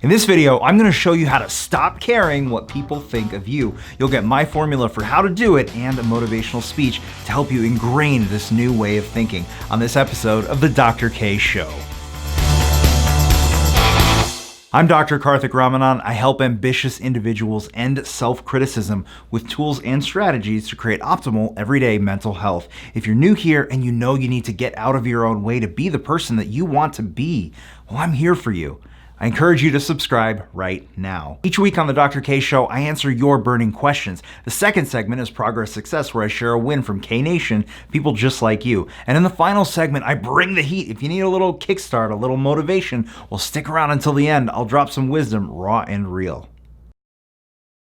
In this video, I'm gonna show you how to stop caring what people think of you. You'll get my formula for how to do it and a motivational speech to help you ingrain this new way of thinking on this episode of the Dr. K Show. I'm Dr. Karthik Ramanan. I help ambitious individuals end self-criticism with tools and strategies to create optimal everyday mental health. If you're new here and you know you need to get out of your own way to be the person that you want to be, well, I'm here for you. I encourage you to subscribe right now. Each week on the Dr. K Show, I answer your burning questions. The second segment is Progress Success, where I share a win from K Nation, people just like you. And in the final segment, I bring the heat. If you need a little kickstart, a little motivation, well, stick around until the end. I'll drop some wisdom, raw and real.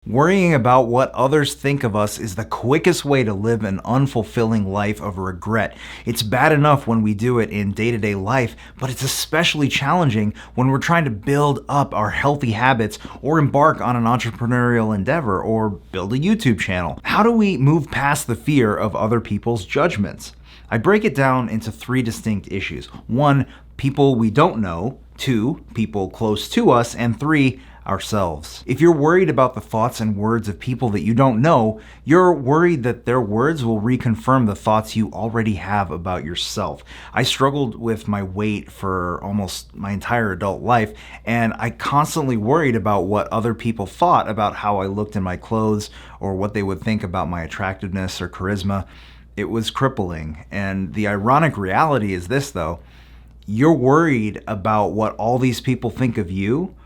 Worrying about what others think of us is the quickest way to live an unfulfilling life of regret. It's bad enough when we do it in day-to-day life, but it's especially challenging when we're trying to build up our healthy habits or embark on an entrepreneurial endeavor or build a YouTube channel. How do we move past the fear of other people's judgments? I break it down into three distinct issues. 1, people we don't know. 2, people close to us. And 3, ourselves. If you're worried about the thoughts and words of people that you don't know, you're worried that their words will reconfirm the thoughts you already have about yourself. I struggled with my weight for almost my entire adult life, and I constantly worried about what other people thought about how I looked in my clothes or what they would think about my attractiveness or charisma. It was crippling. And the ironic reality is this, though. You're worried about what all these people think of you.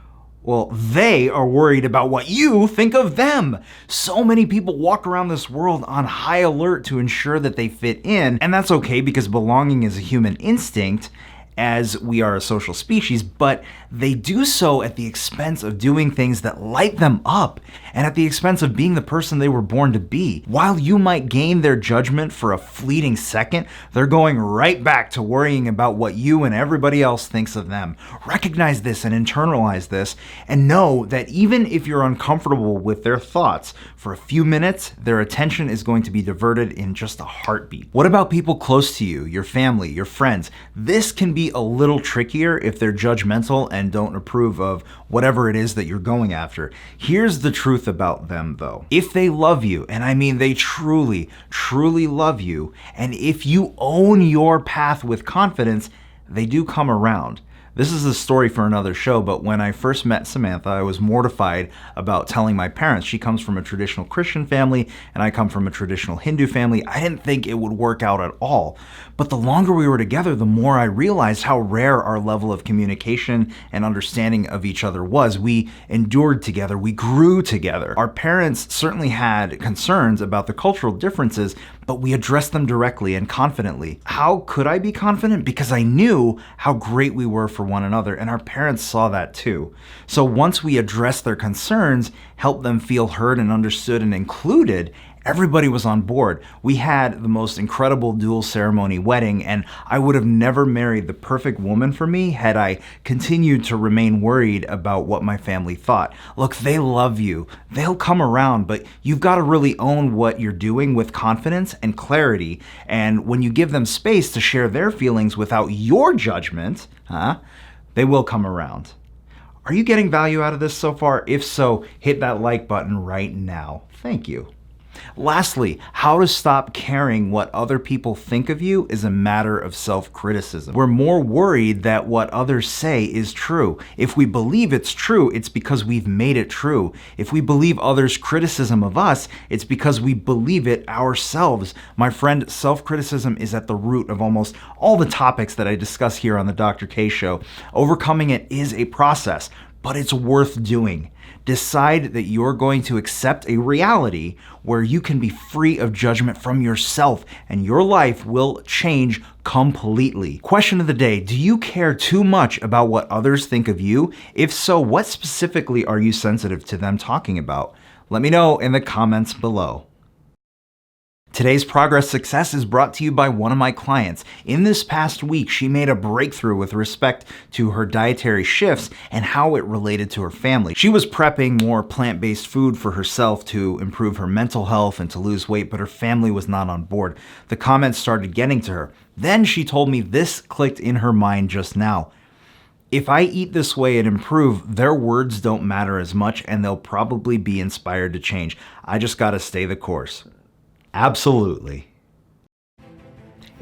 Well, they are worried about what you think of them. So many people walk around this world on high alert to ensure that they fit in, and that's okay because belonging is a human instinct, as we are a social species, but they do so at the expense of doing things that light them up and at the expense of being the person they were born to be. While you might gain their judgment for a fleeting second, they're going right back to worrying about what you and everybody else thinks of them. Recognize this and internalize this, and know that even if you're uncomfortable with their thoughts, for a few minutes, their attention is going to be diverted in just a heartbeat. What about people close to you, your family, your friends? This can be a little trickier if they're judgmental and don't approve of whatever it is that you're going after. Here's the truth about them, though. If they love you, and I mean they truly, truly love you, and if you own your path with confidence, they do come around. This is a story for another show, but when I first met Samantha, I was mortified about telling my parents. She comes from a traditional Christian family, and I come from a traditional Hindu family. I didn't think it would work out at all. But the longer we were together, the more I realized how rare our level of communication and understanding of each other was. We endured together, we grew together. Our parents certainly had concerns about the cultural differences, but we addressed them directly and confidently. How could I be confident? Because I knew how great we were for one another, and our parents saw that too. So once we addressed their concerns, helped them feel heard and understood and included, everybody was on board. We had the most incredible dual ceremony wedding, and I would have never married the perfect woman for me had I continued to remain worried about what my family thought. Look, they love you. They'll come around, but you've got to really own what you're doing with confidence and clarity. And when you give them space to share their feelings without your judgment, they will come around. Are you getting value out of this so far? If so, hit that like button right now. Thank you. Lastly, how to stop caring what other people think of you is a matter of self-criticism. We're more worried that what others say is true. If we believe it's true, it's because we've made it true. If we believe others' criticism of us, it's because we believe it ourselves. My friend, self-criticism is at the root of almost all the topics that I discuss here on the Dr. K Show. Overcoming it is a process, but it's worth doing. Decide that you're going to accept a reality where you can be free of judgment from yourself, and your life will change completely. Question of the day: do you care too much about what others think of you? If so, what specifically are you sensitive to them talking about? Let me know in the comments below. Today's Progress Success is brought to you by one of my clients. In this past week, she made a breakthrough with respect to her dietary shifts and how it related to her family. She was prepping more plant-based food for herself to improve her mental health and to lose weight, but her family was not on board. The comments started getting to her. Then she told me this clicked in her mind just now. If I eat this way and improve, their words don't matter as much and they'll probably be inspired to change. I just gotta stay the course. Absolutely.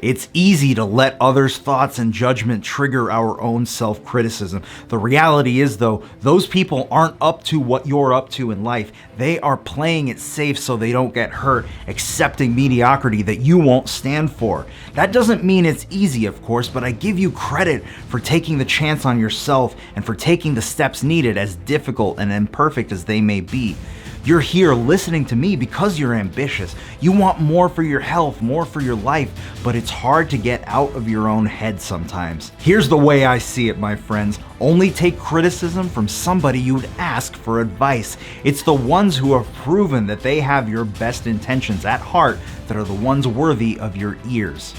It's easy to let others' thoughts and judgment trigger our own self-criticism. The reality is, though, those people aren't up to what you're up to in life. They are playing it safe so they don't get hurt, accepting mediocrity that you won't stand for. That doesn't mean it's easy, of course, but I give you credit for taking the chance on yourself and for taking the steps needed, as difficult and imperfect as they may be. You're here listening to me because you're ambitious. You want more for your health, more for your life, but it's hard to get out of your own head sometimes. Here's the way I see it, my friends. Only take criticism from somebody you'd ask for advice. It's the ones who have proven that they have your best intentions at heart that are the ones worthy of your ears.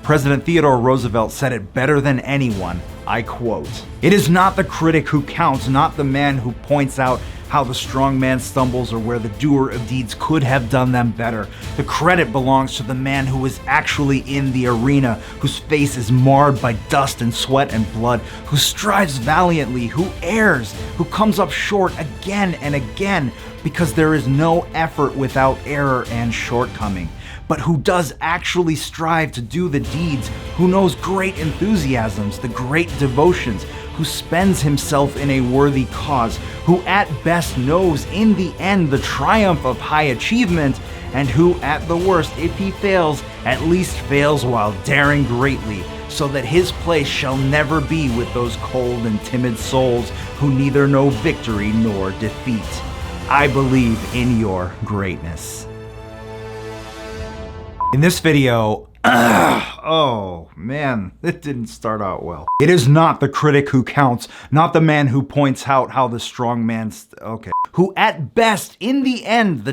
President Theodore Roosevelt said it better than anyone. I quote, "It is not the critic who counts, not the man who points out how the strong man stumbles or where the doer of deeds could have done them better. The credit belongs to the man who is actually in the arena, whose face is marred by dust and sweat and blood, who strives valiantly, who errs, who comes up short again and again, because there is no effort without error and shortcoming, but who does actually strive to do the deeds, who knows great enthusiasms, the great devotions, who spends himself in a worthy cause, who at best knows in the end the triumph of high achievement, and who at the worst, if he fails, at least fails while daring greatly, so that his place shall never be with those cold and timid souls who neither know victory nor defeat. I believe in your greatness." In this video, oh man, it didn't start out well. It is not the critic who counts, not the man who points out how the strong man, who at best, in the end,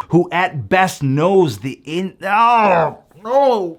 who at best knows the oh, no.